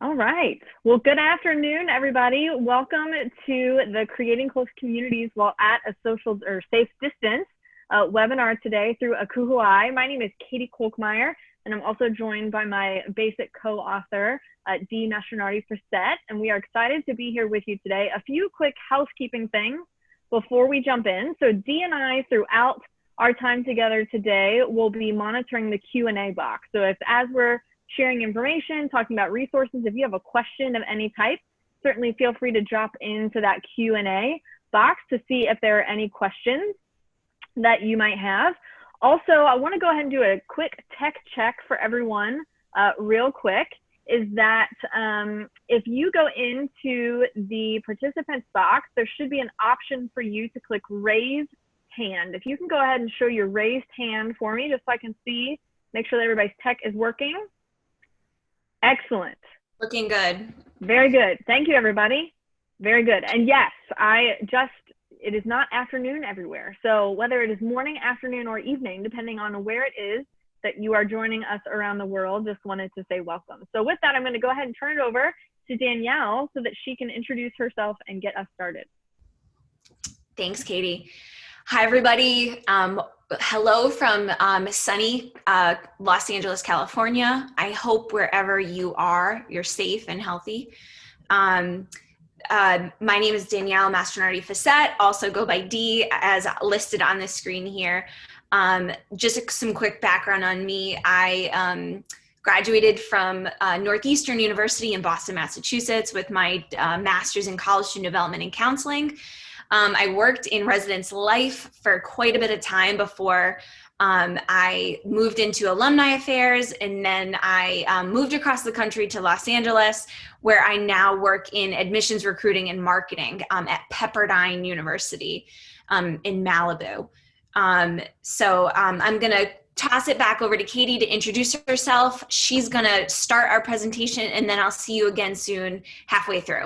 All right. Well, good afternoon, everybody. Welcome to the Creating Close Communities While at a Social or Safe Distance webinar today through Akuhuai. My name is Katie Kolkmeyer, and I'm also joined by my basic co-author, D. Mastronardi Facet, and we are excited to be here with you today. A few quick housekeeping things before we jump in. So D and I, throughout our time together today, will be monitoring the Q&A box. So if as we're sharing information, talking about resources, if you have a question of any type, certainly feel free to drop into that Q&A box to see if there are any questions that you might have. Also, I want to go ahead and do a quick tech check for everyone real quick, is that if you go into the participants box, there should be an option for you to click raise hand. If you can go ahead and show your raised hand for me, just so I can see, make sure that everybody's tech is working. Excellent. Looking good. Very good. Thank you, everybody. Very good. And yes, it is not afternoon everywhere. So whether it is morning, afternoon, or evening, depending on where it is that you are joining us around the world, just wanted to say welcome. So with that, I'm going to go ahead and turn it over to Danielle so that she can introduce herself and get us started. Thanks, Katie. Hi, everybody. Hello from sunny Los Angeles, California. I hope wherever you are, you're safe and healthy. My name is Danielle Mastronardi Facet, also go by D, as listed on the screen here. Just some quick background on me. I graduated from Northeastern University in Boston, Massachusetts with my master's in college student development and counseling. I worked in residence life for quite a bit of time before I moved into alumni affairs, and then I moved across the country to Los Angeles, where I now work in admissions recruiting and marketing at Pepperdine University in Malibu. So I'm going to toss it back over to Katie to introduce herself. She's going to start our presentation, and then I'll see you again soon, halfway through.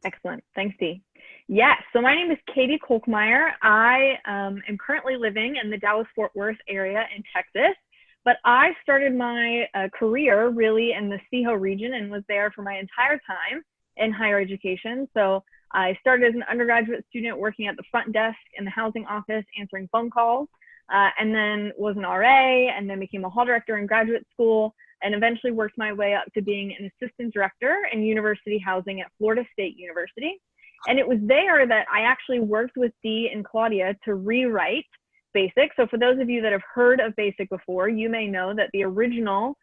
Excellent. Thanks, Dee. Yes, so my name is Katie Kolkmeyer. I am currently living in the Dallas-Fort Worth area in Texas, but I started my career really in the CEHO region and was there for my entire time in higher education. So I started as an undergraduate student working at the front desk in the housing office, answering phone calls, and then was an RA, and then became a hall director in graduate school, and eventually worked my way up to being an assistant director in university housing at Florida State University. And it was there that I actually worked with Dee and Claudia to rewrite BASIC. So for those of you that have heard of BASIC before, you may know that the original,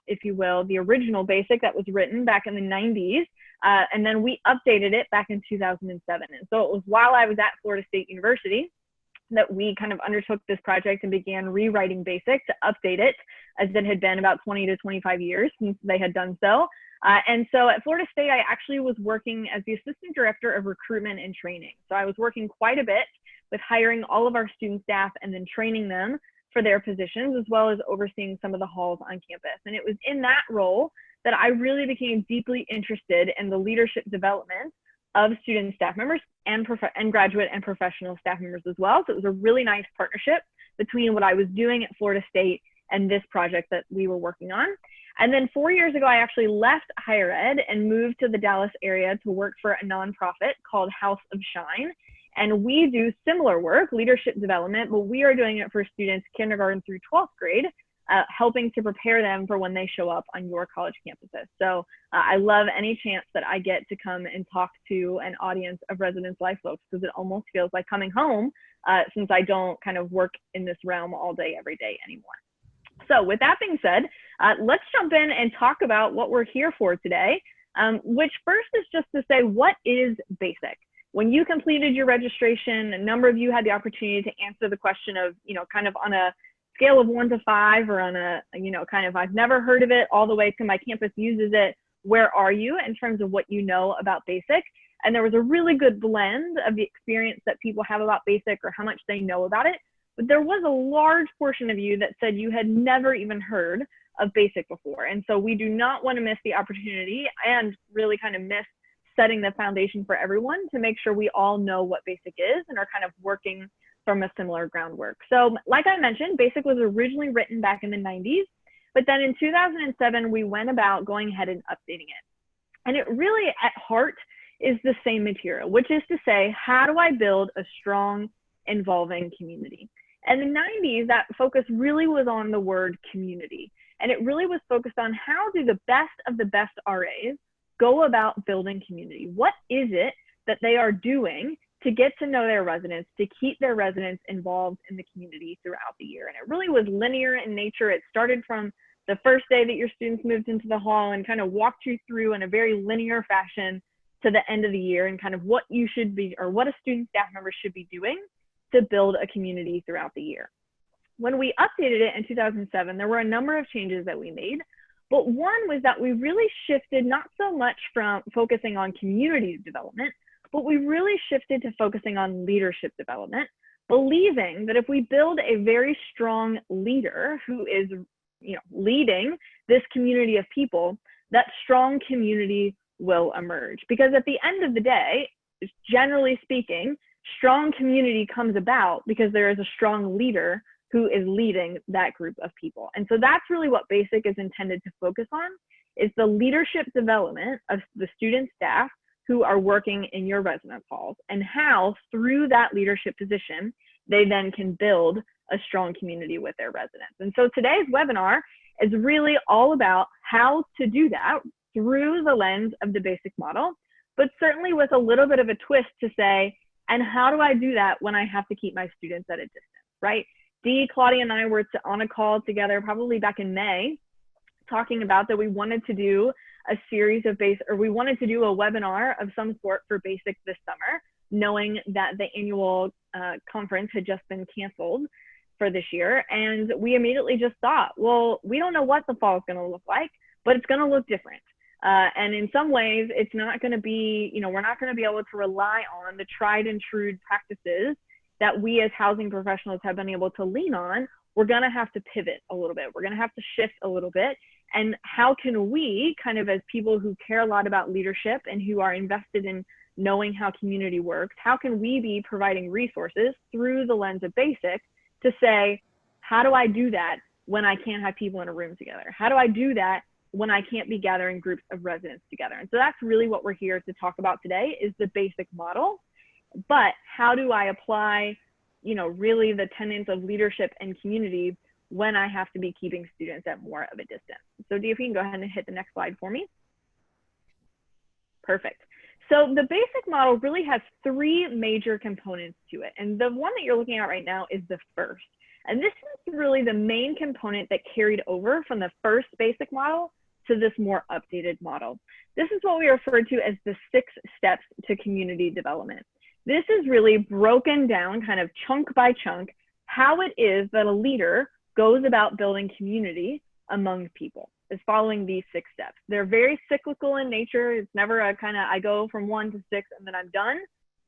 if you will, the original BASIC that was written back in the 90s, and then we updated it back in 2007. And so it was while I was at Florida State University that we kind of undertook this project and began rewriting BASIC to update it, as it had been about 20 to 25 years since they had done so. And so at Florida State, I actually was working as the assistant director of recruitment and training. So I was working quite a bit with hiring all of our student staff and then training them for their positions, as well as overseeing some of the halls on campus. And it was in that role that I really became deeply interested in the leadership development of student staff members and graduate and professional staff members as well. So it was a really nice partnership between what I was doing at Florida State and this project that we were working on. And then 4 years ago, I actually left higher ed and moved to the Dallas area to work for a nonprofit called House of Shine. And we do similar work, leadership development, but we are doing it for students kindergarten through 12th grade, helping to prepare them for when they show up on your college campuses. So I love any chance that I get to come and talk to an audience of residence life folks, because it almost feels like coming home since I don't kind of work in this realm all day, every day anymore. So with that being said, let's jump in and talk about what we're here for today, which first is just to say, what is BASIC? When you completed your registration, a number of you had the opportunity to answer the question of, kind of on a scale of 1 to 5, or on a, kind of I've never heard of it, all the way to my campus uses it. Where are you in terms of what you know about BASIC? And there was a really good blend of the experience that people have about BASIC or how much they know about it. But there was a large portion of you that said you had never even heard of BASIC before. And so we do not want to miss the opportunity and really kind of miss setting the foundation for everyone to make sure we all know what BASIC is and are kind of working from a similar groundwork. So like I mentioned, BASIC was originally written back in the 90s But then in 2007, we went about going ahead and updating it. And it really, at heart, is the same material, which is to say, how do I build a strong, involving community? And in the 90s, that focus really was on the word community. And it really was focused on how do the best of the best RAs go about building community? What is it that they are doing to get to know their residents, to keep their residents involved in the community throughout the year? And it really was linear in nature. It started from the first day that your students moved into the hall and kind of walked you through in a very linear fashion to the end of the year, and kind of what you should be, or what a student staff member should be doing to build a community throughout the year. When we updated it in 2007, there were a number of changes that we made, but one was that we really shifted not so much from focusing on community development, but we really shifted to focusing on leadership development, believing that if we build a very strong leader who is, leading this community of people, that strong community will emerge. Because at the end of the day, generally speaking, strong community comes about because there is a strong leader who is leading that group of people. And so that's really what BASIC is intended to focus on, is the leadership development of the student staff who are working in your residence halls, and how through that leadership position, they then can build a strong community with their residents. And so today's webinar is really all about how to do that through the lens of the BASIC model, but certainly with a little bit of a twist to say, and how do I do that when I have to keep my students at a distance, right? Dee, Claudia, and I were on a call together probably back in May, talking about that we wanted to do a series of we wanted to do a webinar of some sort for BASIC this summer, knowing that the annual conference had just been canceled for this year. And we immediately just thought, well, we don't know what the fall is going to look like, but it's going to look different. And in some ways, it's not going to be, we're not going to be able to rely on the tried and true practices that we as housing professionals have been able to lean on. We're going to have to pivot a little bit. We're going to have to shift a little bit. And how can we, kind of as people who care a lot about leadership and who are invested in knowing how community works, how can we be providing resources through the lens of BASIC to say, how do I do that when I can't have people in a room together? How do I do that when I can't be gathering groups of residents together? And so that's really what we're here to talk about today, is the BASIC model. But how do I apply, really the tenets of leadership and community when I have to be keeping students at more of a distance? So Dee, if you can go ahead and hit the next slide for me. Perfect. So the BASIC model really has three major components to it. And the one that you're looking at right now is the first. And this is really the main component that carried over from the first BASIC model to this more updated model. This is what we refer to as the 6 steps to community development. This is really broken down kind of chunk by chunk, how it is that a leader goes about building community among people, is following these 6 steps. They're very cyclical in nature. It's never a kind of, I go from 1 to 6 and then I'm done.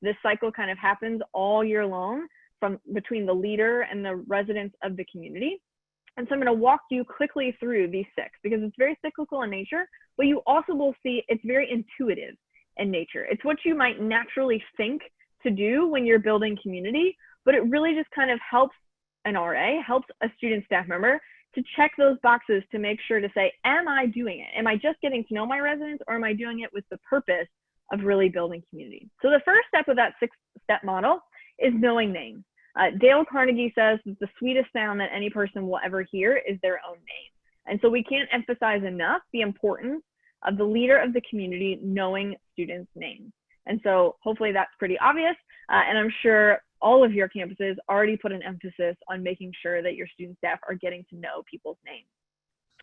This cycle kind of happens all year long from between the leader and the residents of the community. And so I'm going to walk you quickly through these 6 because it's very cyclical in nature, but you also will see it's very intuitive in nature. It's what you might naturally think to do when you're building community, but it really just kind of helps an RA, helps a student staff member to check those boxes to make sure to say, am I doing it? Am I just getting to know my residents, or am I doing it with the purpose of really building community? So the first step of that 6-step model is knowing names. Dale Carnegie says that the sweetest sound that any person will ever hear is their own name. And so we can't emphasize enough the importance of the leader of the community knowing students' names. And so hopefully that's pretty obvious. And I'm sure all of your campuses already put an emphasis on making sure that your student staff are getting to know people's names.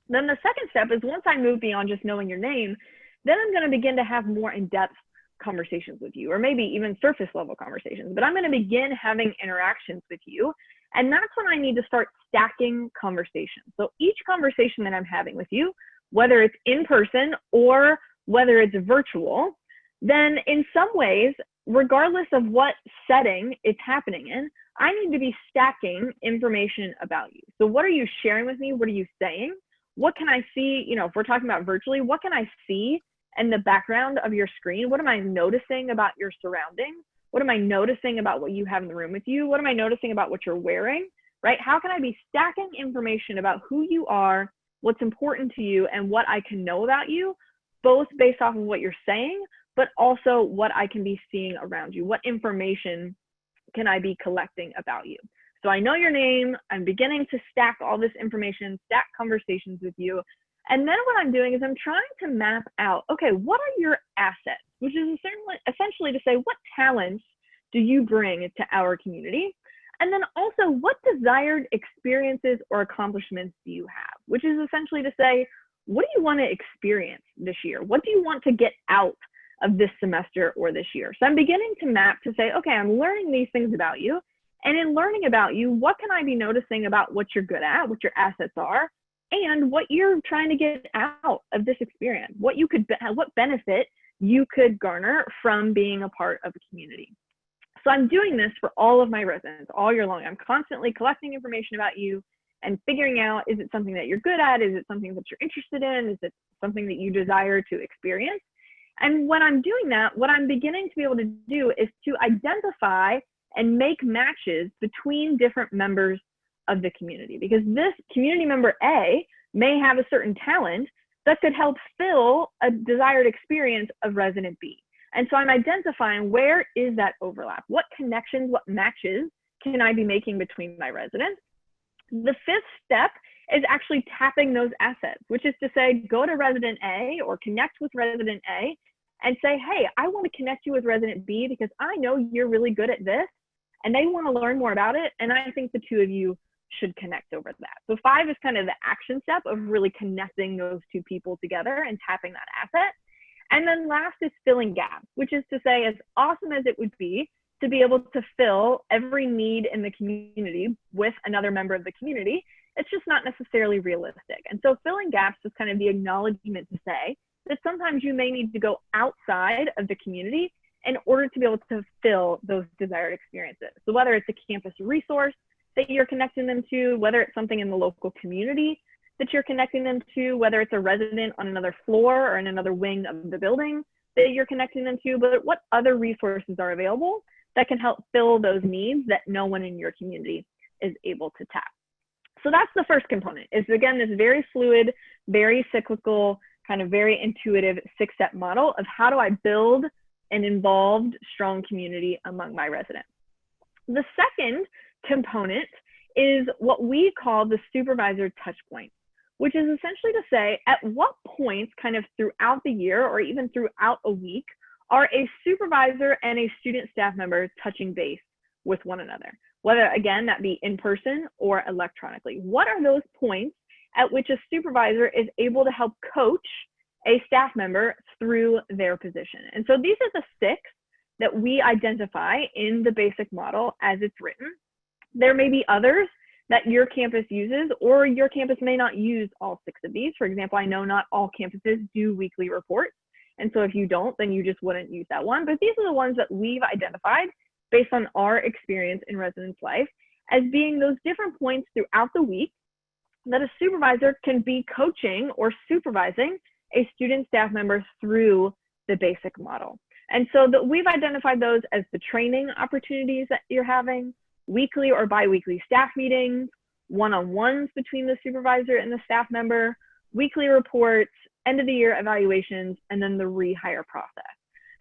Then the second step is, once I move beyond just knowing your name, then I'm going to begin to have more in-depth conversations with you, or maybe even surface level conversations, but I'm going to begin having interactions with you. And that's when I need to start stacking conversations. So each conversation that I'm having with you, whether it's in person or whether it's virtual, then in some ways, regardless of what setting it's happening in, I need to be stacking information about you. So what are you sharing with me? What are you saying? What can I see? If we're talking about virtually, what can I see in the background of your screen? What am I noticing about your surroundings? What am I noticing about what you have in the room with you? What am I noticing about what you're wearing, right? How can I be stacking information about who you are what's important to you, and what I can know about you, both based off of what you're saying, but also what I can be seeing around you. What information can I be collecting about you? So I know your name, I'm beginning to stack all this information, stack conversations with you. And then what I'm doing is I'm trying to map out, okay, what are your assets? Which is essentially to say, what talents do you bring to our community? And then also, what desired experiences or accomplishments do you have? Which is essentially to say, what do you want to experience this year? What do you want to get out of this semester or this year? So I'm beginning to map to say, okay, I'm learning these things about you. And in learning about you, what can I be noticing about what you're good at, what your assets are, and what you're trying to get out of this experience, what benefit you could garner from being a part of a community. So I'm doing this for all of my residents all year long. I'm constantly collecting information about you and figuring out, is it something that you're good at? Is it something that you're interested in? Is it something that you desire to experience? And when I'm doing that, what I'm beginning to be able to do is to identify and make matches between different members of the community, because this community member A may have a certain talent that could help fill a desired experience of resident B. And so I'm identifying, where is that overlap? What connections, what matches can I be making between my residents? The fifth step is actually tapping those assets, which is to say, go to resident A or connect with resident A and say, hey, I want to connect you with resident B because I know you're really good at this and they want to learn more about it. And I think the two of you should connect over that. So 5 is kind of the action step of really connecting those two people together and tapping that asset. And then last is filling gaps, which is to say, as awesome as it would be to be able to fill every need in the community with another member of the community, it's just not necessarily realistic. And so filling gaps is kind of the acknowledgement to say that sometimes you may need to go outside of the community in order to be able to fill those desired experiences. So whether it's a campus resource that you're connecting them to, whether it's something in the local community that you're connecting them to, whether it's a resident on another floor or in another wing of the building that you're connecting them to, but what other resources are available that can help fill those needs that no one in your community is able to tap. So that's the first component, is again, this very fluid, very cyclical, kind of very intuitive 6-step model of how do I build an involved, strong community among my residents. The second component is what we call the supervisor touch point, which is essentially to say, at what points kind of throughout the year or even throughout a week are a supervisor and a student staff member touching base with one another, whether again, that be in person or electronically. What are those points at which a supervisor is able to help coach a staff member through their position? And so these are the 6 that we identify in the basic model as it's written. There may be others that your campus uses, or your campus may not use all 6 of these. For example, I know not all campuses do weekly reports. And so if you don't, then you just wouldn't use that one. But these are the ones that we've identified based on our experience in residence life as being those different points throughout the week that a supervisor can be coaching or supervising a student staff member through the basic model. And so we've identified those as the training opportunities that you're having, weekly or biweekly staff meetings, one-on-ones between the supervisor and the staff member, weekly reports, end of the year evaluations, and then the rehire process.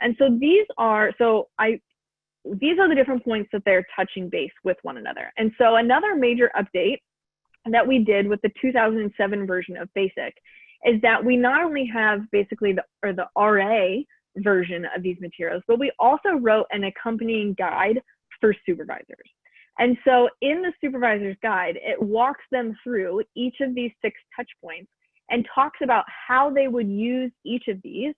And so these are the different points that they're touching base with one another. And so another major update that we did with the 2007 version of BASIC is that we not only have basically the RA version of these materials, but we also wrote an accompanying guide for supervisors. And so in the supervisor's guide, it walks them through each of these 6 touch points and talks about how they would use each of these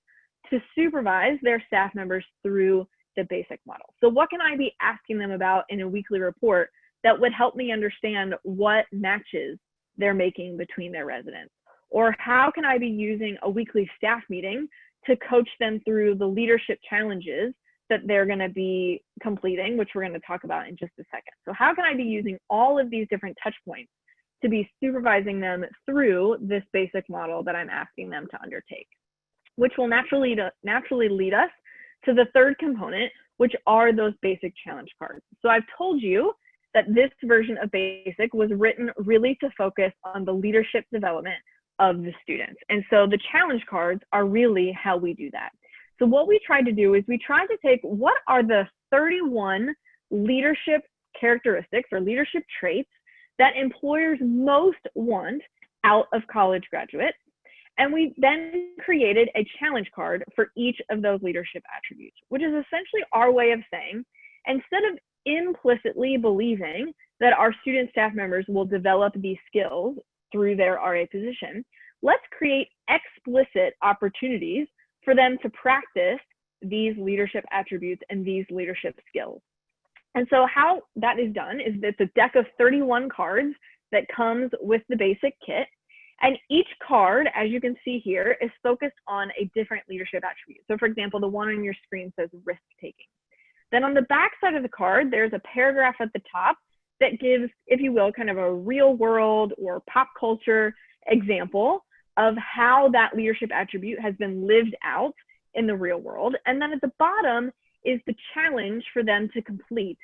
to supervise their staff members through the basic model. So what can I be asking them about in a weekly report that would help me understand what matches they're making between their residents? Or how can I be using a weekly staff meeting to coach them through the leadership challenges that they're going to be completing, which we're going to talk about in just a second. So how can I be using all of these different touch points to be supervising them through this basic model that I'm asking them to undertake, which will naturally lead us to the third component, which are those basic challenge cards. So I've told you that this version of BASIC was written really to focus on the leadership development of the students. And so the challenge cards are really how we do that. So what we tried to do is we tried to take what are the 31 leadership characteristics or leadership traits that employers most want out of college graduates. And we then created a challenge card for each of those leadership attributes, which is essentially our way of saying, instead of implicitly believing that our student staff members will develop these skills through their RA position, let's create explicit opportunities for them to practice these leadership attributes and these leadership skills. And so how that is done is that it's a deck of 31 cards that comes with the basic kit. And each card, as you can see here, is focused on a different leadership attribute. So for example, the one on your screen says risk taking. Then on the back side of the card, there's a paragraph at the top that gives, if you will, kind of a real world or pop culture example of how that leadership attribute has been lived out in the real world. And then at the bottom is the challenge for them to complete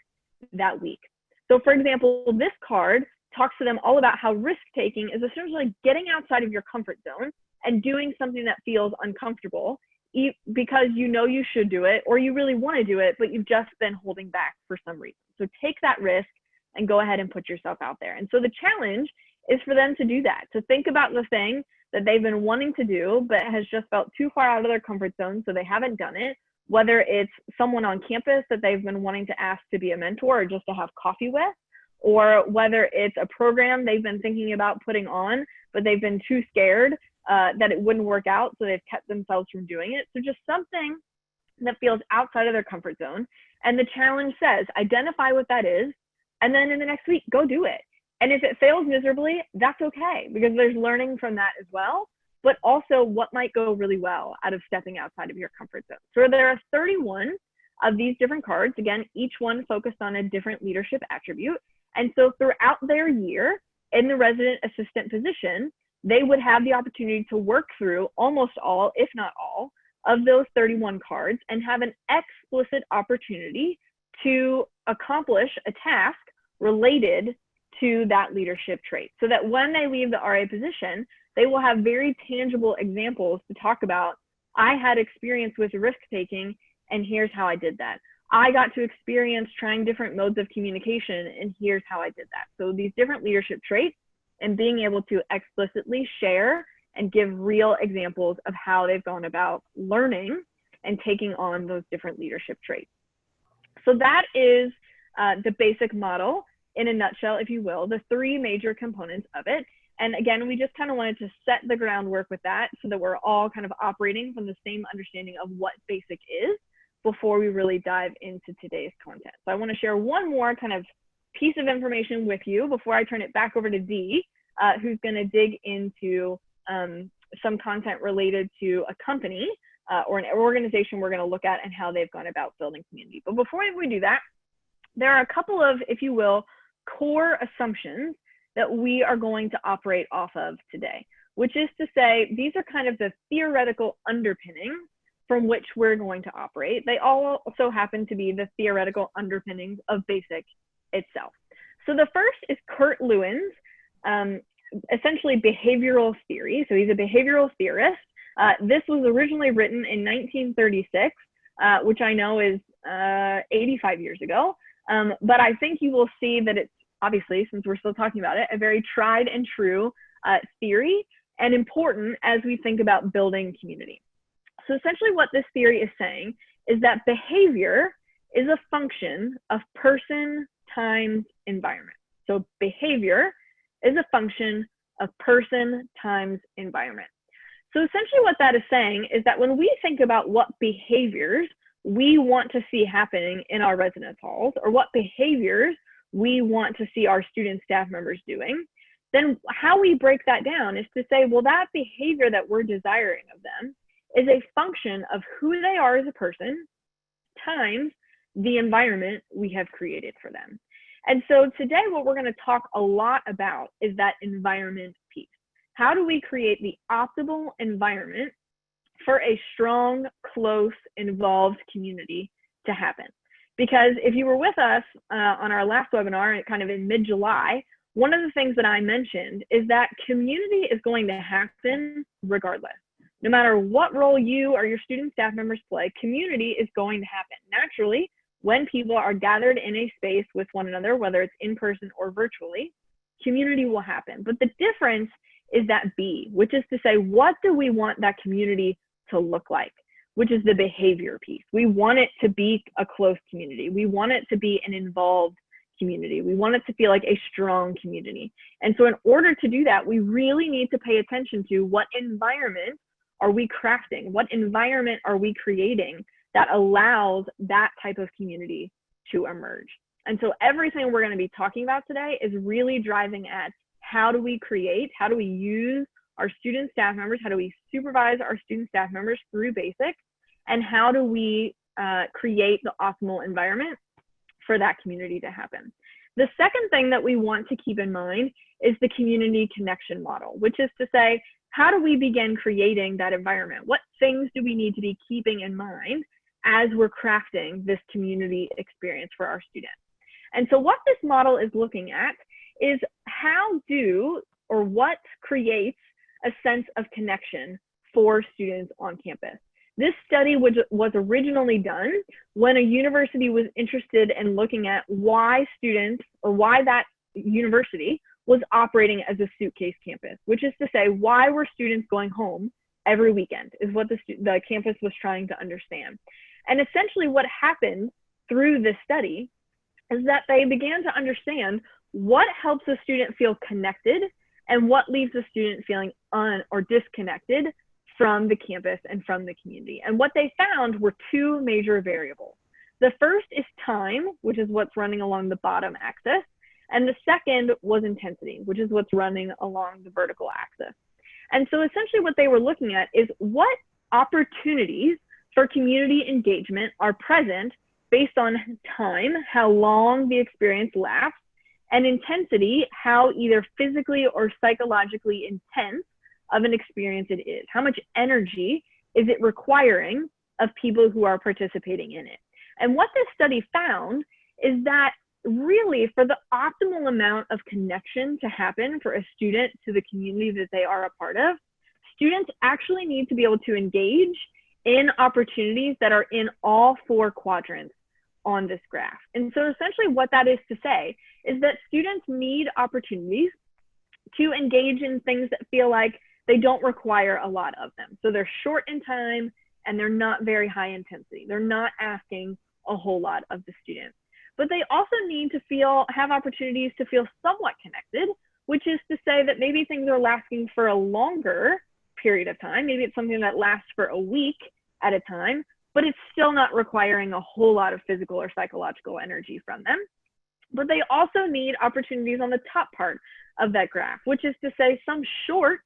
that week. So for example, this card talks to them all about how risk-taking is essentially getting outside of your comfort zone and doing something that feels uncomfortable because you know you should do it or you really want to do it, but you've just been holding back for some reason. So take that risk and go ahead and put yourself out there. And so the challenge is for them to do that, to think about the thing that they've been wanting to do, but has just felt too far out of their comfort zone, so they haven't done it, whether it's someone on campus that they've been wanting to ask to be a mentor or just to have coffee with, or whether it's a program they've been thinking about putting on, but they've been too scared that it wouldn't work out, so they've kept themselves from doing it. So just something that feels outside of their comfort zone. And the challenge says, identify what that is, and then in the next week, go do it. And if it fails miserably, that's okay, because there's learning from that as well, but also what might go really well out of stepping outside of your comfort zone. So there are 31 of these different cards, again, each one focused on a different leadership attribute. And so throughout their year in the resident assistant position, they would have the opportunity to work through almost all, if not all, of those 31 cards and have an explicit opportunity to accomplish a task related to that leadership trait, so that when they leave the RA position, they will have very tangible examples to talk about. I had experience with risk taking, and here's how I did that. I got to experience trying different modes of communication, and here's how I did that. So these different leadership traits and being able to explicitly share and give real examples of how they've gone about learning and taking on those different leadership traits. So that is the basic model in a nutshell, if you will, the three major components of it. And again, we just kind of wanted to set the groundwork with that so that we're all kind of operating from the same understanding of what basic is before we really dive into today's content. So I want to share one more kind of piece of information with you before I turn it back over to Dee, who's going to dig into some content related to a company or an organization we're going to look at and how they've gone about building community. But before we do that, there are a couple of, if you will, core assumptions that we are going to operate off of today, which is to say, these are kind of the theoretical underpinnings from which we're going to operate. They also happen to be the theoretical underpinnings of BASIC itself. So the first is Kurt Lewin's essentially behavioral theory. So he's a behavioral theorist. This was originally written in 1936, which I know is 85 years ago. But I think you will see that it's, obviously, since we're still talking about it, a very tried and true theory and important as we think about building community. So essentially what this theory is saying is that behavior is a function of person times environment. So behavior is a function of person times environment. So essentially what that is saying is that when we think about what behaviors we want to see happening in our residence halls, or what behaviors we want to see our student staff members doing, then how we break that down is to say, well, that behavior that we're desiring of them is a function of who they are as a person times the environment we have created for them. And so today, what we're going to talk a lot about is that environment piece. How do we create the optimal environment for a strong, close, involved community to happen? Because if you were with us on our last webinar, kind of in mid-July, one of the things that I mentioned is that community is going to happen regardless. No matter what role you or your student staff members play, community is going to happen. Naturally, when people are gathered in a space with one another, whether it's in person or virtually, community will happen. But the difference is that B, which is to say, what do we want that community to look like? Which is the behavior piece. We want it to be a close community. We want it to be an involved community. We want it to feel like a strong community. And so in order to do that, we really need to pay attention to what environment are we crafting? What environment are we creating that allows that type of community to emerge? And so everything we're going to be talking about today is really driving at how do we create, how do we use our student staff members, how do we supervise our student staff members through basics, and how do we create the optimal environment for that community to happen. The second thing that we want to keep in mind is the community connection model, which is to say, how do we begin creating that environment? What things do we need to be keeping in mind as we're crafting this community experience for our students? And so what this model is looking at is what creates a sense of connection for students on campus. This study was originally done when a university was interested in looking at why students, or why that university was operating as a suitcase campus, which is to say, why were students going home every weekend is what the campus was trying to understand. And essentially what happened through this study is that they began to understand what helps a student feel connected and what leaves a student feeling disconnected from the campus and from the community. And what they found were two major variables. The first is time, which is what's running along the bottom axis. And the second was intensity, which is what's running along the vertical axis. And so essentially what they were looking at is what opportunities for community engagement are present based on time, how long the experience lasts, and intensity, how either physically or psychologically intense of an experience it is. How much energy is it requiring of people who are participating in it? And what this study found is that really for the optimal amount of connection to happen for a student to the community that they are a part of, students actually need to be able to engage in opportunities that are in all four quadrants on this graph. And so essentially what that is to say is that students need opportunities to engage in things that feel like they don't require a lot of them. So they're short in time and they're not very high intensity. They're not asking a whole lot of the student. But they also need to have opportunities to feel somewhat connected, which is to say that maybe things are lasting for a longer period of time. Maybe it's something that lasts for a week at a time, but it's still not requiring a whole lot of physical or psychological energy from them. But they also need opportunities on the top part of that graph, which is to say some short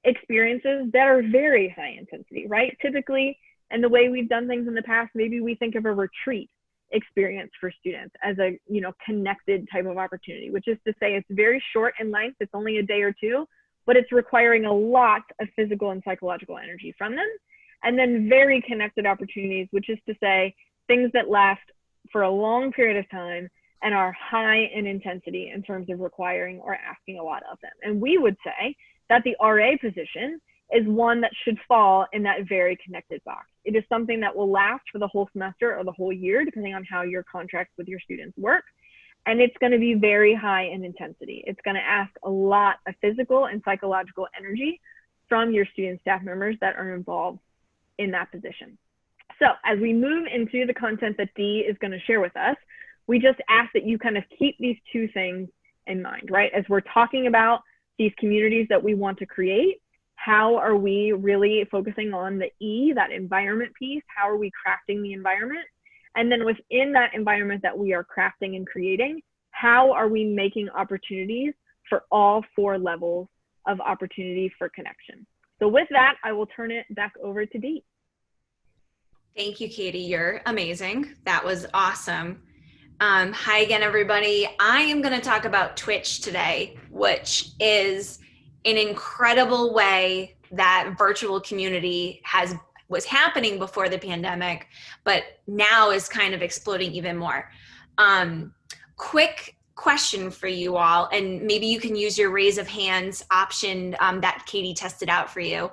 experiences that are very high intensity, right? Typically, and the way we've done things in the past, maybe we think of a retreat experience for students as a connected type of opportunity, which is to say it's very short in length, it's only a day or two, but it's requiring a lot of physical and psychological energy from them. And then very connected opportunities, which is to say things that last for a long period of time and are high in intensity in terms of requiring or asking a lot of them. And we would say that the RA position is one that should fall in that very connected box. It is something that will last for the whole semester or the whole year, depending on how your contracts with your students work. And it's going to be very high in intensity. It's going to ask a lot of physical and psychological energy from your student staff members that are involved in that position. So as we move into the content that Dee is going to share with us, we just ask that you kind of keep these two things in mind, right? As we're talking about these communities that we want to create, how are we really focusing on the E, that environment piece? How are we crafting the environment? And then within that environment that we are crafting and creating, how are we making opportunities for all four levels of opportunity for connection? So with that, I will turn it back over to Dee. Thank you, Katie. You're amazing. That was awesome. Hi again, everybody. I am going to talk about Twitch today, which is an incredible way that virtual community was happening before the pandemic, but now is kind of exploding even more. Quick question for you all, and maybe you can use your raise of hands option that Katie tested out for you.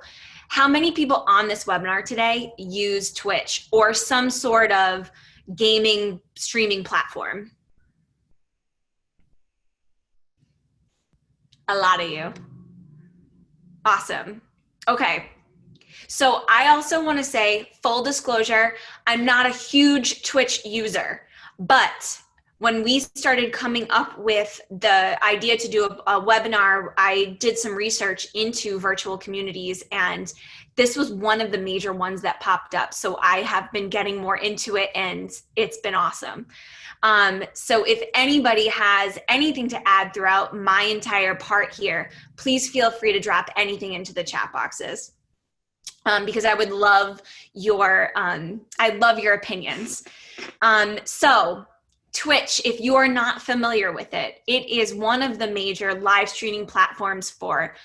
How many people on this webinar today use Twitch or some sort of gaming streaming platform? A lot of you. Awesome. Okay. So I also want to say, full disclosure, I'm not a huge Twitch user, but when we started coming up with the idea to do a webinar, I did some research into virtual communities, and this was one of the major ones that popped up. So I have been getting more into it, and it's been awesome. So if anybody has anything to add throughout my entire part here, please feel free to drop anything into the chat boxes. Because I would love your, opinions. So Twitch, if you are not familiar with it, it is one of the major live streaming platforms for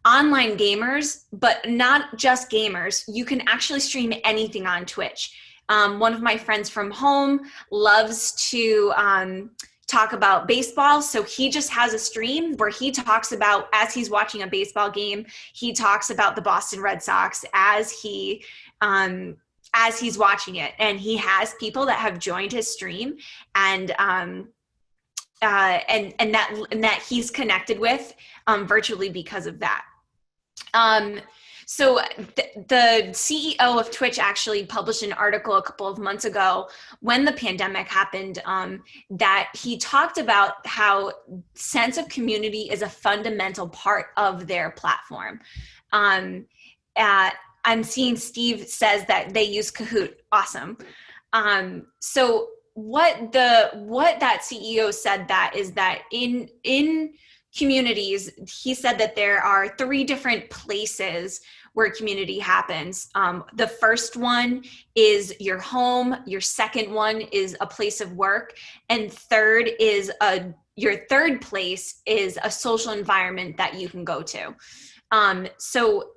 online gamers, but not just gamers. You can actually stream anything on Twitch. One of my friends from home loves to talk about baseball. So he just has a stream where he talks about, as he's watching a baseball game, he talks about the Boston Red Sox as he's watching it. And he has people that have joined his stream and that he's connected with virtually because of that. So the CEO of Twitch actually published an article a couple of months ago when the pandemic happened, that he talked about how sense of community is a fundamental part of their platform. I'm seeing Steve says that they use Kahoot. Awesome. So what that CEO said that is that in communities, he said that there are 3 different places where community happens. The first one is your home. Your second one is a place of work. And third is your third place is a social environment that you can go to. So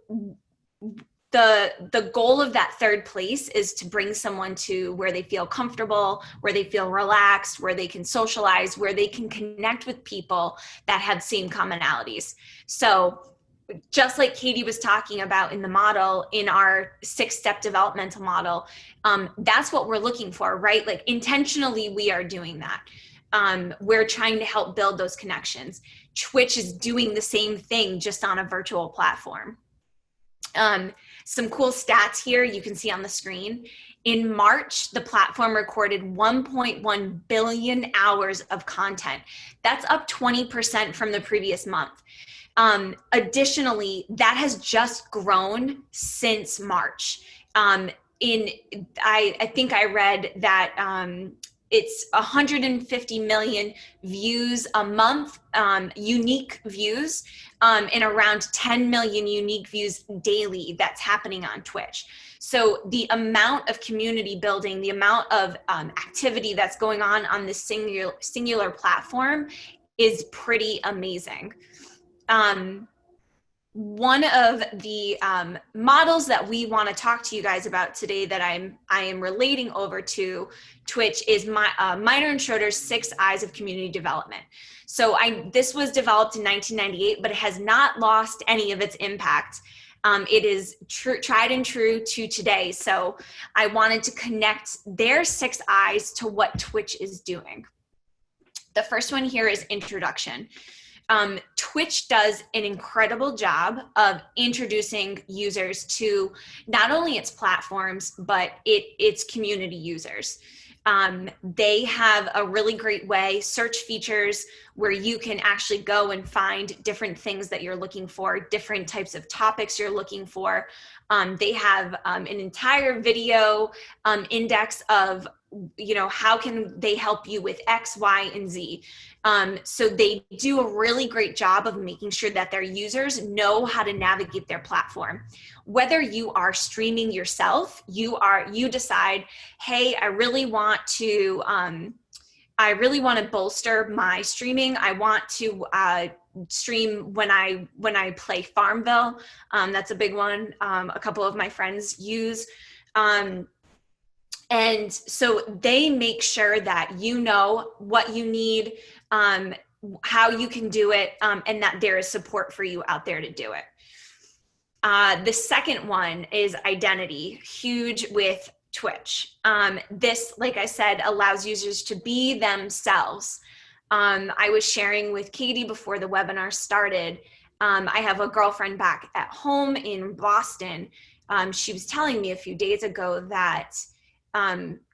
the goal of that third place is to bring someone to where they feel comfortable, where they feel relaxed, where they can socialize, where they can connect with people that have same commonalities. So just like Katie was talking about in the model, in our 6-step developmental model, that's what we're looking for, right? Like intentionally, we are doing that. We're trying to help build those connections. Twitch is doing the same thing, just on a virtual platform. Some cool stats here you can see on the screen. In March, the platform recorded 1.1 billion hours of content. That's up 20% from the previous month. Additionally, that has just grown since March. I think I read that it's 150 million views a month, unique views, and around 10 million unique views daily that's happening on Twitch. So the amount of community building, the amount of activity that's going on this singular platform is pretty amazing. One of the models that we want to talk to you guys about today that I am relating over to Twitch is Miner and Schroeder's 6 Eyes of Community Development. So this was developed in 1998, but it has not lost any of its impact. It is tried and true to today. So I wanted to connect their 6 eyes to what Twitch is doing. The first one here is introduction. Twitch does an incredible job of introducing users to not only its platforms, but its community users. They have a really great way, search features where you can actually go and find different things that you're looking for, different types of topics you're looking for. They have an entire video index of, how can they help you with X, Y, and Z. So they do a really great job of making sure that their users know how to navigate their platform. Whether you are streaming yourself, you decide, hey, I really want to bolster my streaming. I want to stream when I play Farmville. That's a big one. A couple of my friends use. And so they make sure that you know what you need, how you can do it, and that there is support for you out there to do it. The second one is identity, huge with Twitch. This, like I said, allows users to be themselves. I was sharing with Katie before the webinar started. I have a girlfriend back at home in Boston. She was telling me a few days ago that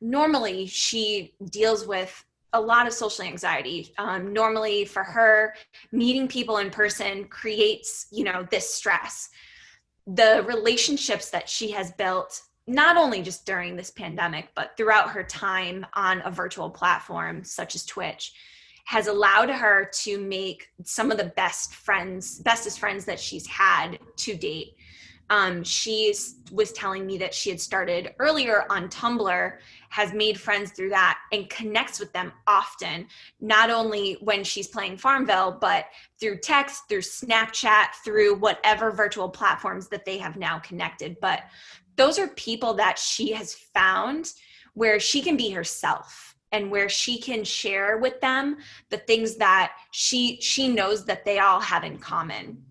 normally she deals with a lot of social anxiety. Normally for her, meeting people in person creates, this stress. The relationships that she has built, not only just during this pandemic, but throughout her time on a virtual platform such as Twitch, has allowed her to make some of the bestest friends that she's had to date. She was telling me that she had started earlier on Tumblr, has made friends through that, and connects with them often, not only when she's playing Farmville, but through text, through Snapchat, through whatever virtual platforms that they have now connected. But those are people that she has found where she can be herself and where she can share with them the things that she knows that they all have in common.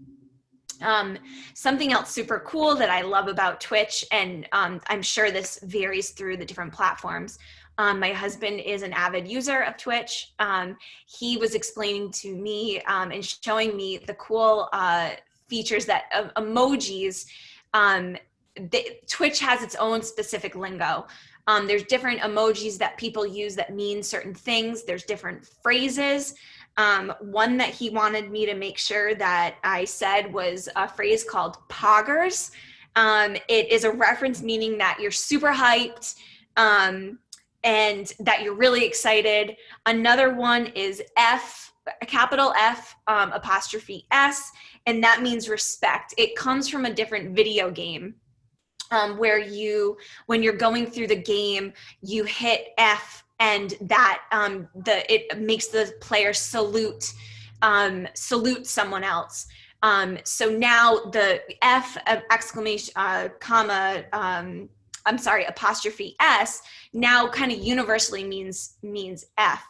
Something else super cool that I love about Twitch, and I'm sure this varies through the different platforms. My husband is an avid user of Twitch. He was explaining to me and showing me the cool features that emojis. Twitch has its own specific lingo. There's different emojis that people use that mean certain things. There's different phrases. One that he wanted me to make sure that I said was a phrase called poggers. It is a reference meaning that you're super hyped and that you're really excited. Another one is F, a capital F, apostrophe S, and that means respect. It comes from a different video game. Where when you're going through the game, you hit F, and that it makes the player salute someone else. So now the F exclamation comma apostrophe S now kind of universally means F.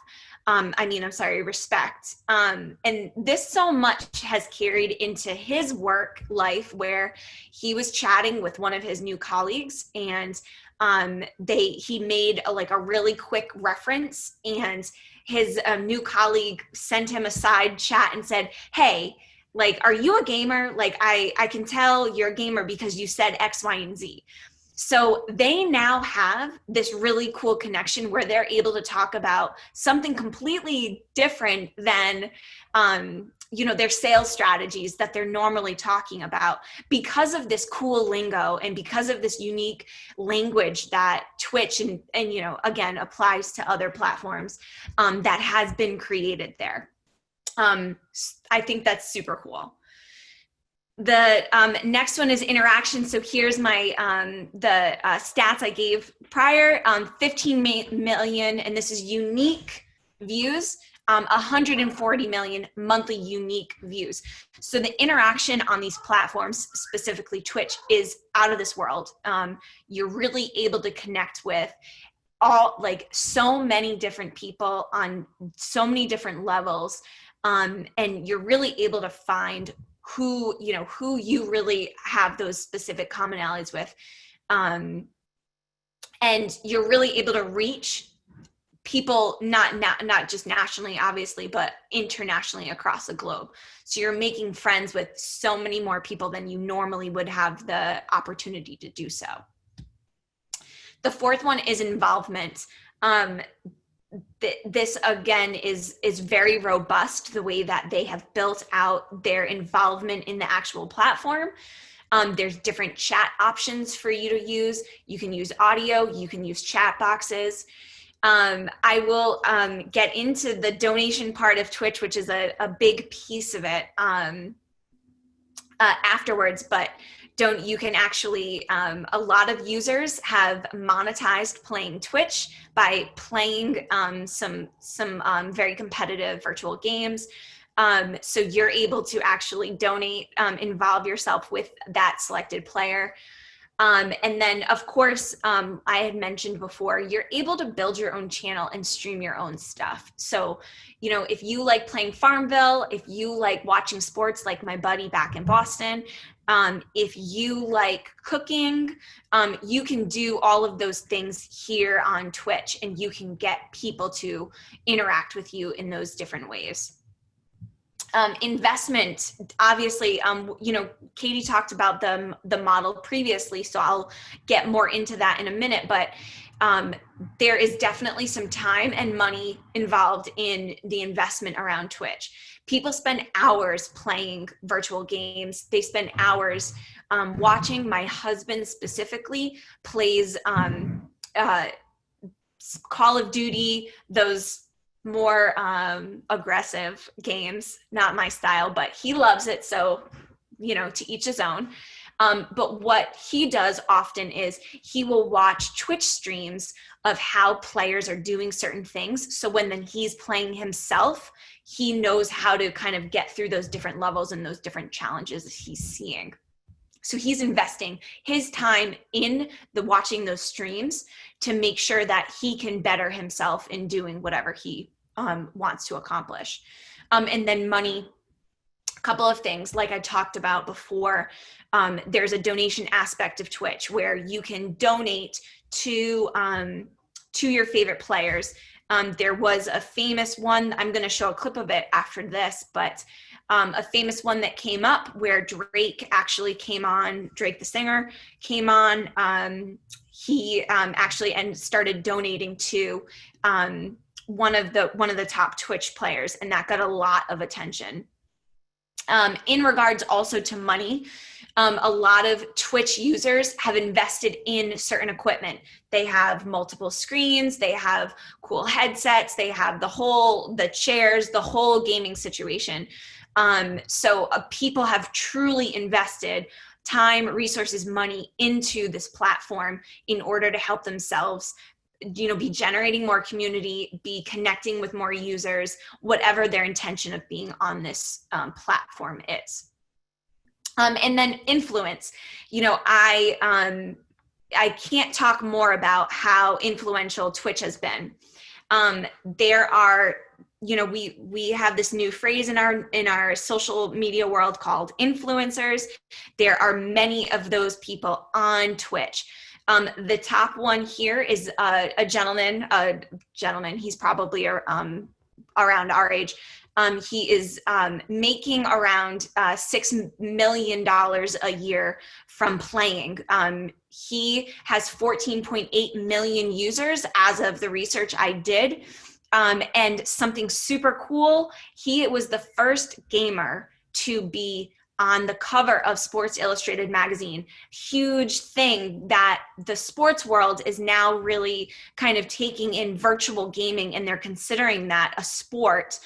Respect. And this so much has carried into his work life, where he was chatting with one of his new colleagues, and he made a really quick reference, and his new colleague sent him a side chat and said, "Hey, are you a gamer? I can tell you're a gamer because you said X, Y, and Z." So they now have this really cool connection where they're able to talk about something completely different than, their sales strategies that they're normally talking about, because of this cool lingo and because of this unique language that Twitch and again, applies to other platforms that has been created there. I think that's super cool. The next one is interaction. So here's my the stats I gave prior. 15 million, and this is unique views. 140 million monthly unique views. So the interaction on these platforms, specifically Twitch, is out of this world. You're really able to connect with so many different people on so many different levels, and you're really able to find who you really have those specific commonalities with. And you're really able to reach people, not just nationally, obviously, but internationally across the globe. So you're making friends with so many more people than you normally would have the opportunity to do so. The fourth one is involvement. This again is very robust, the way that they have built out their involvement in the actual platform. There's different chat options for you to use. You can use audio, you can use chat boxes. I will get into the donation part of Twitch, which is a big piece of it afterwards, but you can actually, a lot of users have monetized playing Twitch by playing some very competitive virtual games. So you're able to actually donate, involve yourself with that selected player. And then, of course, I had mentioned before, you're able to build your own channel and stream your own stuff. So, you know, if you like playing Farmville, if you like watching sports like my buddy back in Boston, if you like cooking, you can do all of those things here on Twitch, and you can get people to interact with you in those different ways. Investment, obviously, you know, Katie talked about the model previously, so I'll get more into that in a minute, but there is definitely some time and money involved in the investment around Twitch. People spend hours playing virtual games. They spend hours watching. My husband specifically plays Call of Duty, those more aggressive games, not my style, but he loves it. So, you know, to each his own. But what he does often is he will watch Twitch streams of how players are doing certain things. So when then he's playing himself, he knows how to kind of get through those different levels and those different challenges he's seeing. So he's investing his time in the watching those streams to make sure that he can better himself in doing whatever he wants to accomplish. And then money, a couple of things like I talked about before. There's a donation aspect of Twitch where you can donate to your favorite players. There was a famous one, I'm going to show a clip of it after this, but a famous one that came up where Drake actually came on, Drake the singer came on. He actually started donating to one of the top Twitch players, and that got a lot of attention. In regards also to money, a lot of Twitch users have invested in certain equipment. They have multiple screens, they have cool headsets, they have the chairs, the whole gaming situation. So people have truly invested time, resources, money into this platform in order to help themselves, you know, be generating more community, be connecting with more users, whatever their intention of being on this platform is. And then influence, you know, I can't talk more about how influential Twitch has been. There are, you know, we have this new phrase in our social media world called influencers. There are many of those people on Twitch. The top one here is a gentleman, he's probably around our age. He is making around $6 million a year from playing. He has 14.8 million users as of the research I did. And something super cool, he was the first gamer to be on the cover of Sports Illustrated magazine. Huge thing that the sports world is now really kind of taking in virtual gaming, and they're considering that a sport.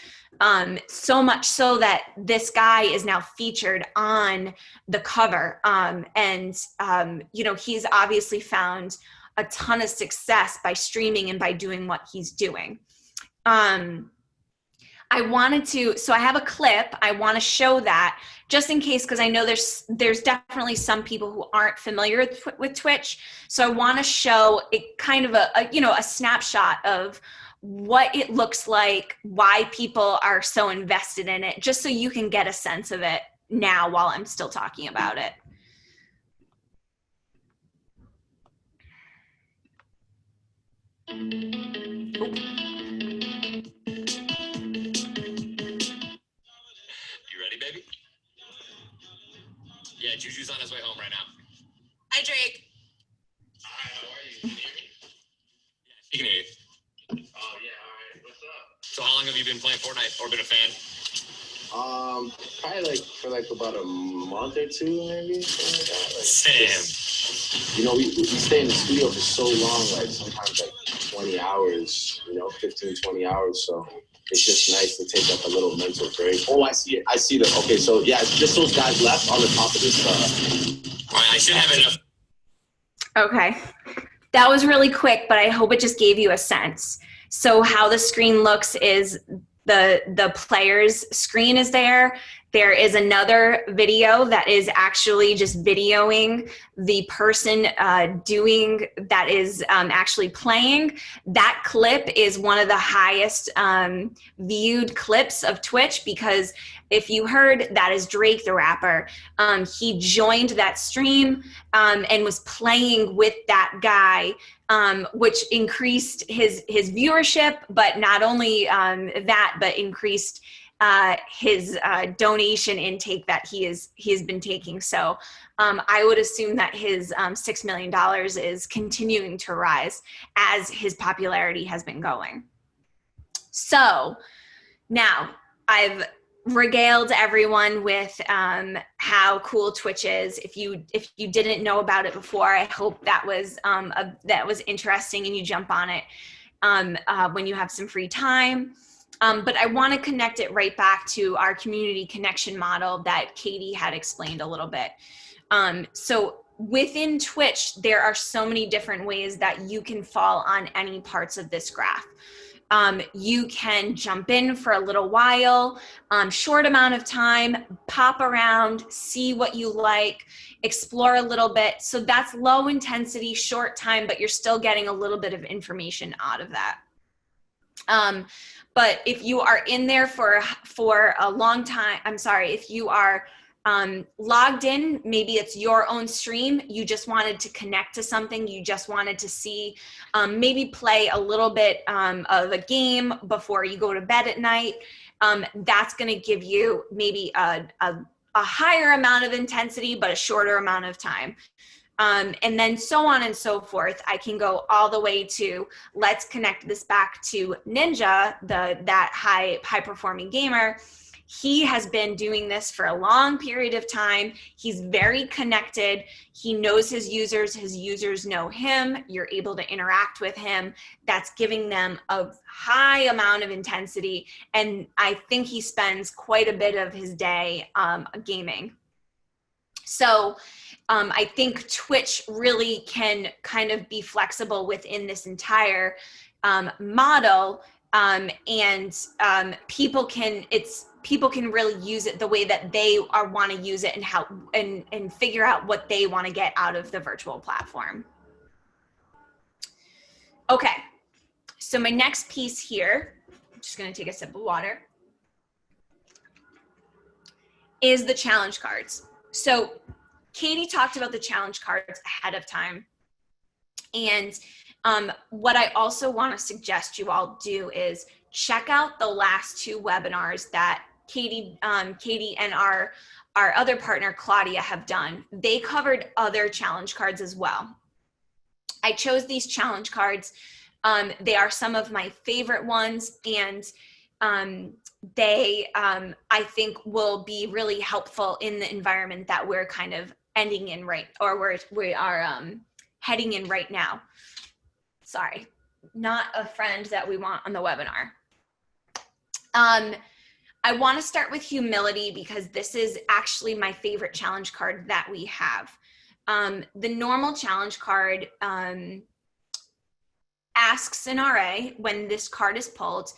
So much so that this guy is now featured on the cover. You know, he's obviously found a ton of success by streaming and by doing what he's doing. I have a clip. I want to show that just in case, because I know there's definitely some people who aren't familiar with Twitch. So I want to show it kind of a snapshot of what it looks like, why people are so invested in it, just so you can get a sense of it now while I'm still talking about it. Ooh. Baby? Yeah, Juju's on his way home right now. Hi, Drake. Hi, how are you? Can you hear me? Yeah, she can hear you. Oh, yeah, all right. What's up? So how long have you been playing Fortnite or been a fan? Probably for about a month or two, maybe. Something like that. Sam. You know, we stay in the studio for so long, like sometimes 20 hours, 15, 20 hours, so it's just nice to take a little mental break. Oh, I see it. Okay, so yeah, it's just those guys left on the top of this. All right, I should have enough. Okay. That was really quick, but I hope it just gave you a sense. So how the screen looks is the player's screen is there. There is another video that is actually just videoing the person doing that is actually playing. That clip is one of the highest viewed clips of Twitch, because if you heard, that is Drake the rapper. He joined that stream and was playing with that guy, which increased his viewership, but not only that, but increased his donation intake that he has been taking. So I would assume that his $6 million is continuing to rise as his popularity has been going. So now I've regaled everyone with how cool Twitch is. If you didn't know about it before, I hope that was interesting and you jump on it when you have some free time. But I want to connect it right back to our community connection model that Katie had explained a little bit. So within Twitch, there are so many different ways that you can fall on any parts of this graph. You can jump in for a little while, short amount of time, pop around, see what you like, explore a little bit. So that's low intensity, short time, but you're still getting a little bit of information out of that. But if you are in there for a long time, if you are logged in, maybe it's your own stream, you just wanted to connect to something, you just wanted to see, maybe play a little bit of a game before you go to bed at night, that's going to give you maybe a higher amount of intensity, but a shorter amount of time. And then so on and so forth. I can go all the way to, let's connect this back to Ninja, that high performing gamer. He has been doing this for a long period of time. He's very connected. He knows his users know him. You're able to interact with him. That's giving them a high amount of intensity. And I think he spends quite a bit of his day gaming. So I think Twitch really can kind of be flexible within this entire model, and people can really use it the way that they want to use it, and how and figure out what they want to get out of the virtual platform. Okay, so my next piece here, I'm just going to take a sip of water, is the challenge cards. So Katie talked about the challenge cards ahead of time. And what I also want to suggest you all do is check out the last two webinars that Katie and our other partner, Claudia, have done. They covered other challenge cards as well. I chose these challenge cards. They are some of my favorite ones, and they, I think, will be really helpful in the environment that we're kind of ending in we are heading in right now. Sorry, not a friend that we want on the webinar. I want to start with humility, because this is actually my favorite challenge card that we have. The normal challenge card asks an RA, when this card is pulled,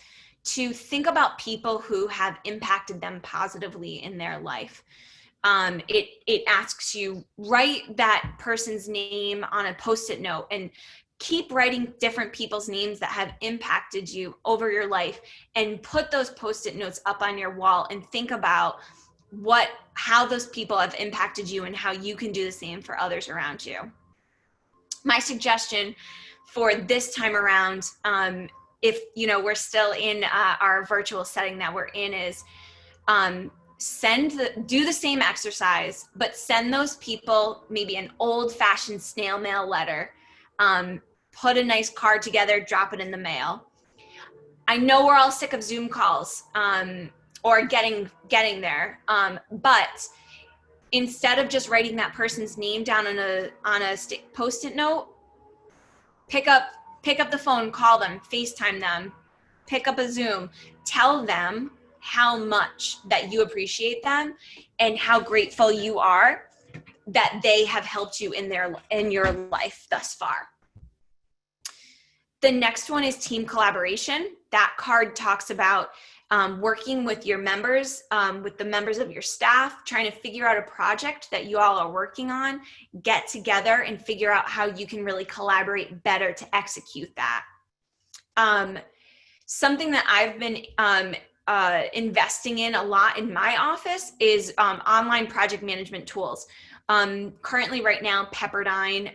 to think about people who have impacted them positively in their life. It asks you, write that person's name on a Post-it note, and keep writing different people's names that have impacted you over your life, and put those Post-it notes up on your wall, and think about how those people have impacted you and how you can do the same for others around you. My suggestion for this time around, if we're still in our virtual setting that we're in, is do the same exercise, but send those people maybe an old-fashioned snail mail letter. Put a nice card together, drop it in the mail. I know we're all sick of Zoom calls or getting there, but instead of just writing that person's name down on a Post-it note, pick up the phone, call them, FaceTime them, pick up a Zoom, tell them how much that you appreciate them and how grateful you are that they have helped you in your life thus far. The next one is team collaboration. That card talks about working with your members, with the members of your staff, trying to figure out a project that you all are working on, get together and figure out how you can really collaborate better to execute that. Something that I've been investing in a lot in my office is online project management tools. Currently right now, Pepperdine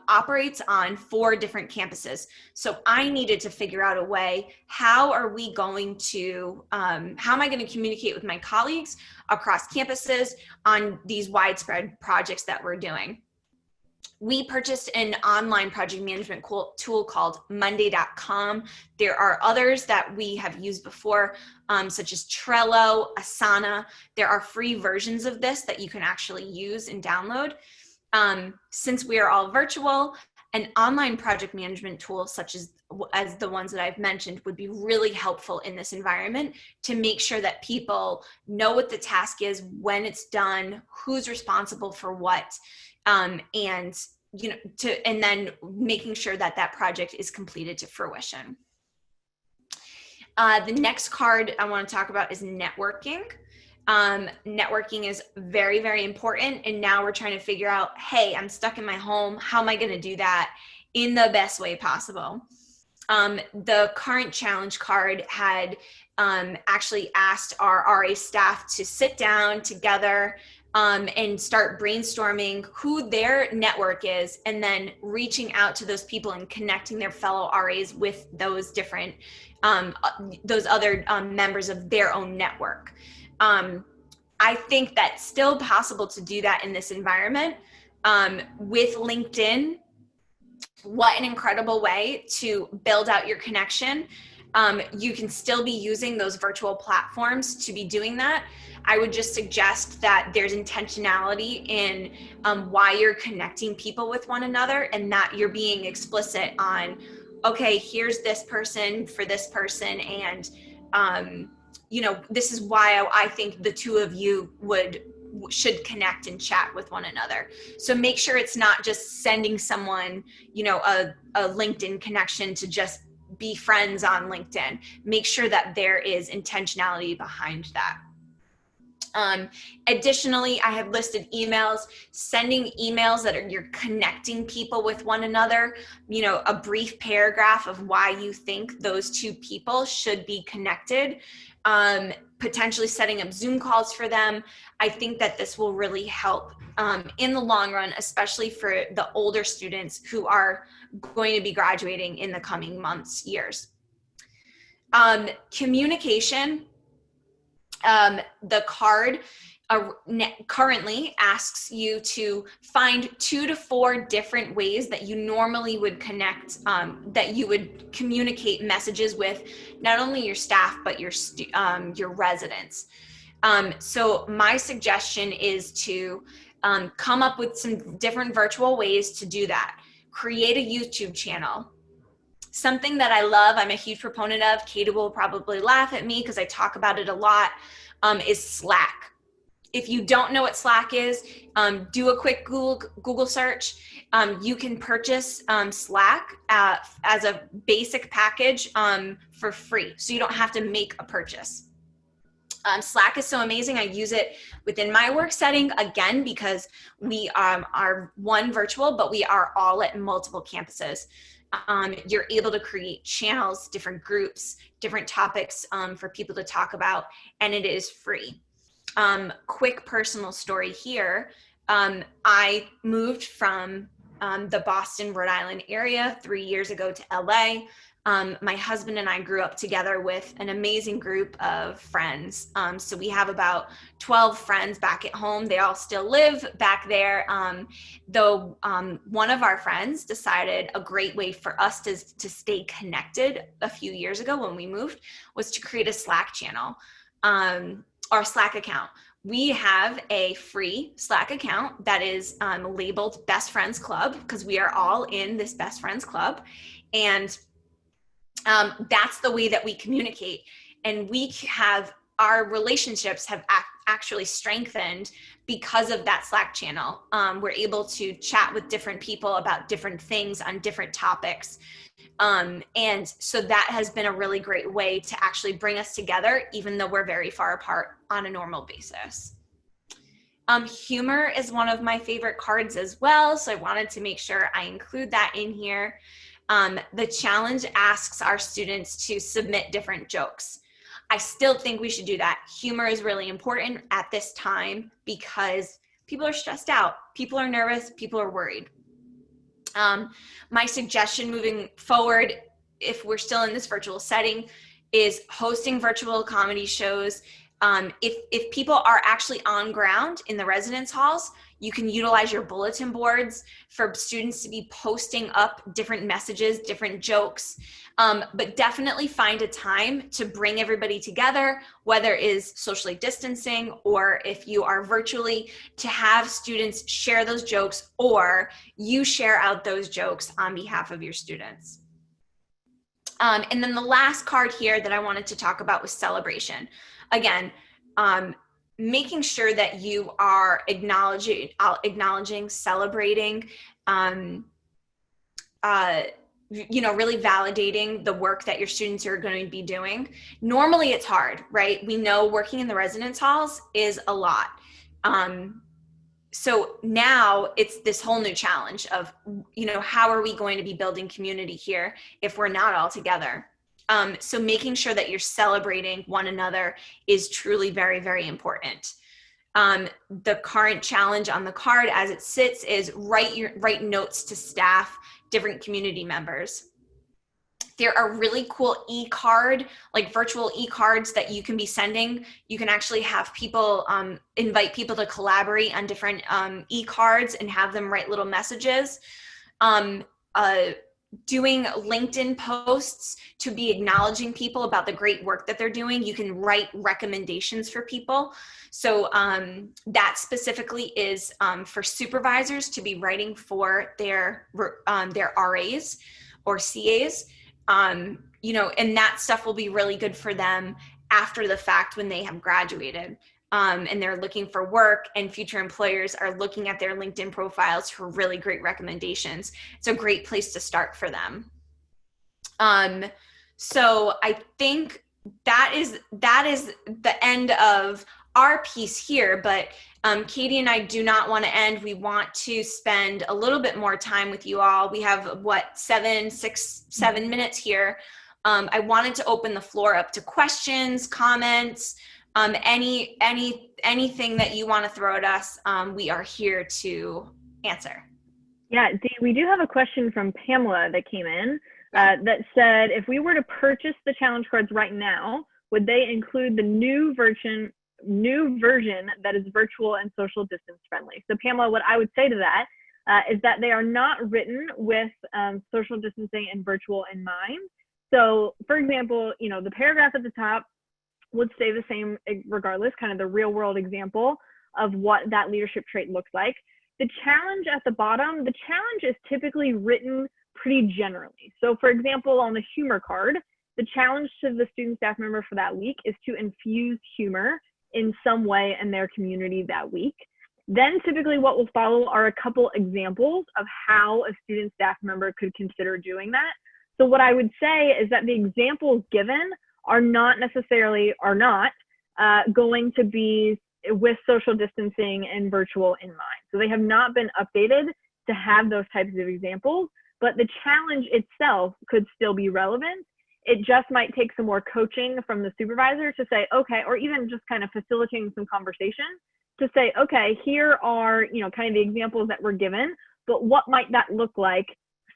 operates on 4 different campuses. So I needed to figure out a way, how am I going to communicate with my colleagues across campuses on these widespread projects that we're doing? We purchased an online project management tool called Monday.com. There are others that we have used before, such as Trello, Asana. There are free versions of this that you can actually use and download. Since we are all virtual, an online project management tool such as the ones that I've mentioned would be really helpful in this environment to make sure that people know what the task is, when it's done, who's responsible for what, and then making sure that that project is completed to fruition. The next card I want to talk about is networking. Networking is very, very important. And now we're trying to figure out, hey, I'm stuck in my home. How am I going to do that in the best way possible? The current challenge card had actually asked our RA staff to sit down together and start brainstorming who their network is, and then reaching out to those people and connecting their fellow RAs with those different, those other members of their own network. I think that's still possible to do that in this environment. With LinkedIn, what an incredible way to build out your connection. You can still be using those virtual platforms to be doing that. I would just suggest that there's intentionality in why you're connecting people with one another, and that you're being explicit on, okay, here's this person for this person, and this is why I think the two of you should connect and chat with one another. So make sure it's not just sending someone, a LinkedIn connection to just be friends on LinkedIn. Make sure that there is intentionality behind that. Additionally, I have listed emails, sending emails that you're connecting people with one another, a brief paragraph of why you think those two people should be connected, potentially setting up Zoom calls for them. I think that this will really help in the long run, especially for the older students who are going to be graduating in the coming months, years. Communication. The card currently asks you to find 2 to 4 different ways that you normally would connect, that you would communicate messages with not only your staff, but your residents. So my suggestion is to come up with some different virtual ways to do that. Create a YouTube channel. Something that I love, I'm a huge proponent of, Katie will probably laugh at me because I talk about it a lot, is Slack. If you don't know what Slack is, do a quick Google search. You can purchase Slack as a basic package for free, so you don't have to make a purchase. Slack is so amazing. I use it within my work setting, again, because we are one virtual, but we are all at multiple campuses. You're able to create channels, different groups, different topics for people to talk about, and it is free. Quick personal story here. I moved from the Boston, Rhode Island area 3 years ago to LA. My husband and I grew up together with an amazing group of friends. So we have about 12 friends back at home. They all still live back there. Though one of our friends decided a great way for us to stay connected a few years ago when we moved was to create a Slack channel, or Slack account. We have a free Slack account that is labeled Best Friends Club, because we are all in this Best Friends Club. And that's the way that we communicate. And our relationships have actually strengthened because of that Slack channel. We're able to chat with different people about different things on different topics. And so that has been a really great way to actually bring us together, even though we're very far apart on a normal basis. Humor is one of my favorite cards as well, so I wanted to make sure I include that in here. The challenge asks our students to submit different jokes. I still think we should do that. Humor is really important at this time because people are stressed out, people are nervous, people are worried. My suggestion moving forward, if we're still in this virtual setting, is hosting virtual comedy shows. If people are actually on ground in the residence halls, you can utilize your bulletin boards for students to be posting up different messages, different jokes, but definitely find a time to bring everybody together, whether it is socially distancing or if you are virtually, to have students share those jokes or you share out those jokes on behalf of your students. And then the last card here that I wanted to talk about was celebration. Again, making sure that you are acknowledging, celebrating, really validating the work that your students are going to be doing. Normally it's hard, right? We know working in the residence halls is a lot. So now it's this whole new challenge of, how are we going to be building community here if we're not all together? So making sure that you're celebrating one another is truly very, very important. The current challenge on the card as it sits is write notes to staff, different community members. There are really cool e-card, like virtual e-cards that you can be sending. You can actually have people, invite people to collaborate on different e-cards and have them write little messages. Doing LinkedIn posts to be acknowledging people about the great work that they're doing. You can write recommendations for people. So that specifically is for supervisors to be writing for their RAs or CAs. And that stuff will be really good for them after the fact when they have graduated. And they're looking for work and future employers are looking at their LinkedIn profiles for really great recommendations. It's a great place to start for them. So I think that is the end of our piece here, but Katie and I do not want to end. We want to spend a little bit more time with you all. We have 7 minutes here. I wanted to open the floor up to questions, comments, anything that you want to throw at us. We are here to answer. Yeah, Dee, we do have a question from Pamela that came in that said, if we were to purchase the challenge cards right now, would they include the new version that is virtual and social distance friendly? So Pamela, what I would say to that is that they are not written with social distancing and virtual in mind. So for example, the paragraph at the top would stay the same regardless, kind of the real world example of what that leadership trait looks like. The challenge at the bottom, the challenge is typically written pretty generally. So for example, on the humor card, the challenge to the student staff member for that week is to infuse humor in some way in their community that week. Then typically what will follow are a couple examples of how a student staff member could consider doing that. So what I would say is that the examples given are not going to be with social distancing and virtual in mind. So they have not been updated to have those types of examples, but the challenge itself could still be relevant. It just might take some more coaching from the supervisor to say, okay, or even just kind of facilitating some conversation to say, okay, here are, kind of the examples that were given, but what might that look like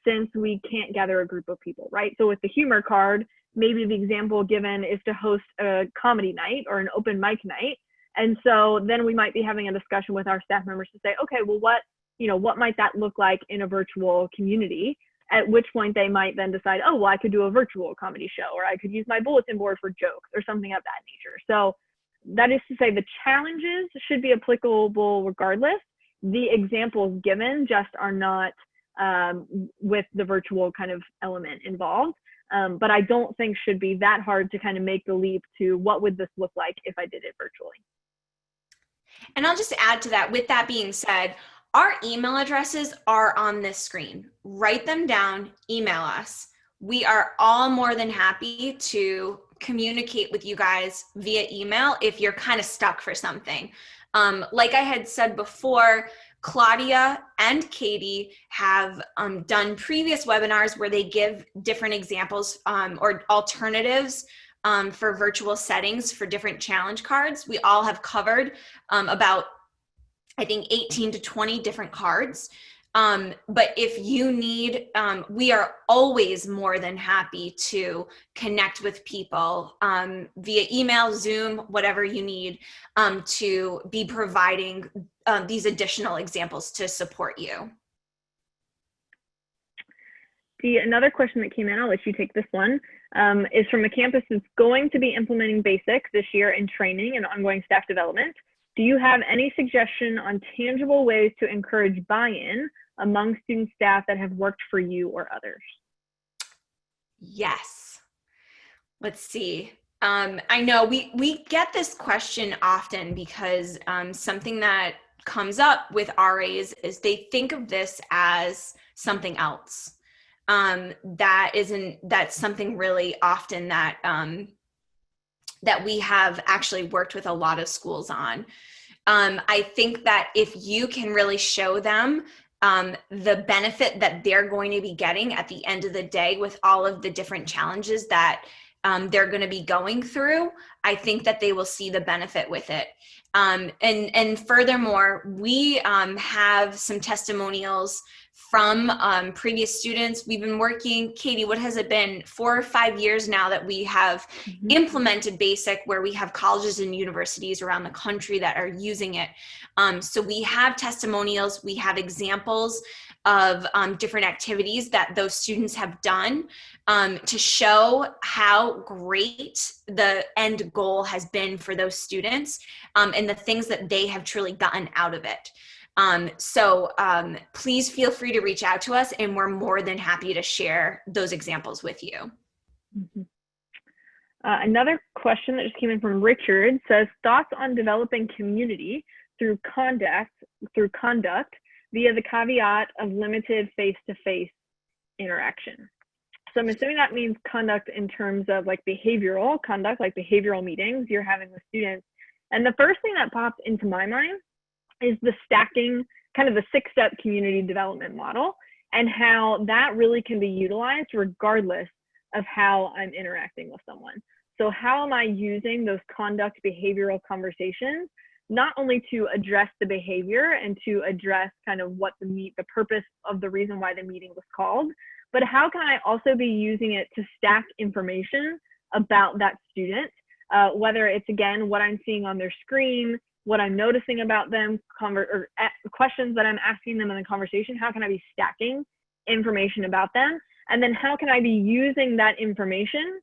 since we can't gather a group of people, right? So with the humor card, maybe the example given is to host a comedy night or an open mic night. And so then we might be having a discussion with our staff members to say, okay, well, what might that look like in a virtual community? At which point they might then decide, oh, well, I could do a virtual comedy show, or I could use my bulletin board for jokes or something of that nature. So that is to say the challenges should be applicable regardless. The examples given just are not with the virtual kind of element involved. But I don't think should be that hard to kind of make the leap to what would this look like if I did it virtually. And I'll just add to that, with that being said, our email addresses are on this screen. Write them down, email us. We are all more than happy to communicate with you guys via email if you're kind of stuck for something. Like I had said before, Claudia and Katie have done previous webinars where they give different examples or alternatives for virtual settings for different challenge cards. We all have covered about, I think, 18 to 20 different cards. But if you need, we are always more than happy to connect with people via email, Zoom, whatever you need, to be providing these additional examples to support you. Another question that came in, I'll let you take this one, is from a campus that's going to be implementing BASIC this year in training and ongoing staff development. Do you have any suggestion on tangible ways to encourage buy-in among student staff that have worked for you or others? Yes. Let's see. I know we get this question often because something that comes up with RAs is they think of this as something else. That's something really often that that we have actually worked with a lot of schools on. I think that if you can really show them the benefit that they're going to be getting at the end of the day with all of the different challenges that they're going to be going through, I think that they will see the benefit with it. And furthermore, we have some testimonials from previous students. We've been working, Katie, what has it been, 4 or 5 years now that we have implemented BASIC, where we have colleges and universities around the country that are using it. So we have testimonials, we have examples of different activities that those students have done to show how great the end goal has been for those students and the things that they have truly gotten out of it. So please feel free to reach out to us, and we're more than happy to share those examples with you. Mm-hmm. Another question that just came in from Richard says, thoughts on developing community through conduct via the caveat of limited face-to-face interaction. So I'm assuming that means conduct in terms of like behavioral conduct, like behavioral meetings you're having with students. And the first thing that popped into my mind is the stacking, kind of the 6-step community development model, and how that really can be utilized regardless of how I'm interacting with someone. So how am I using those conduct behavioral conversations, not only to address the behavior and to address kind of what the purpose of the reason why the meeting was called, but how can I also be using it to stack information about that student, whether it's, again, what I'm seeing on their screen, what I'm noticing about them, or questions that I'm asking them in the conversation. How can I be stacking information about them? And then how can I be using that information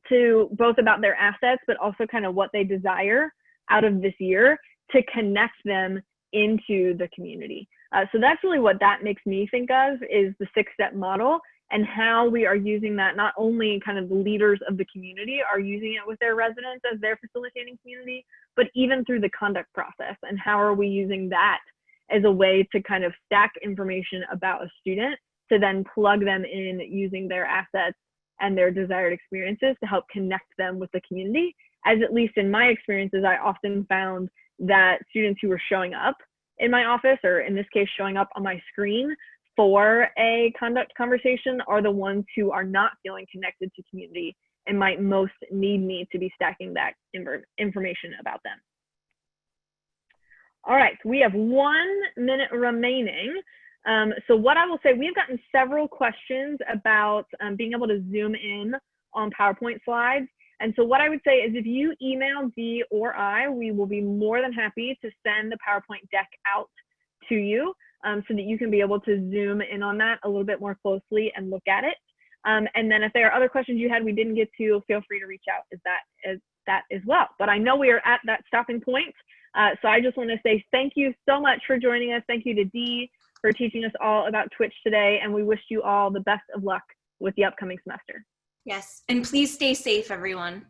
to both about their assets, but also kind of what they desire out of this year to connect them into the community. So that's really what that makes me think of, is the 6-step model, and how we are using that. Not only kind of the leaders of the community are using it with their residents as they're facilitating community, but even through the conduct process, and how are we using that as a way to kind of stack information about a student to then plug them in using their assets and their desired experiences to help connect them with the community. As at least in my experiences, I often found that students who were showing up in my office, or in this case, showing up on my screen for a conduct conversation, are the ones who are not feeling connected to community and might most need me to be stacking that information about them. All right, so we have 1 minute remaining. So what I will say, we've gotten several questions about being able to zoom in on PowerPoint slides. And so what I would say is, if you email Dee or I, we will be more than happy to send the PowerPoint deck out to you so that you can be able to zoom in on that a little bit more closely and look at it. And then if there are other questions you had we didn't get to, feel free to reach out as that as well. But I know we are at that stopping point. So I just want to say thank you so much for joining us. Thank you to Dee for teaching us all about Twitch today. And we wish you all the best of luck with the upcoming semester. Yes, and please stay safe, everyone.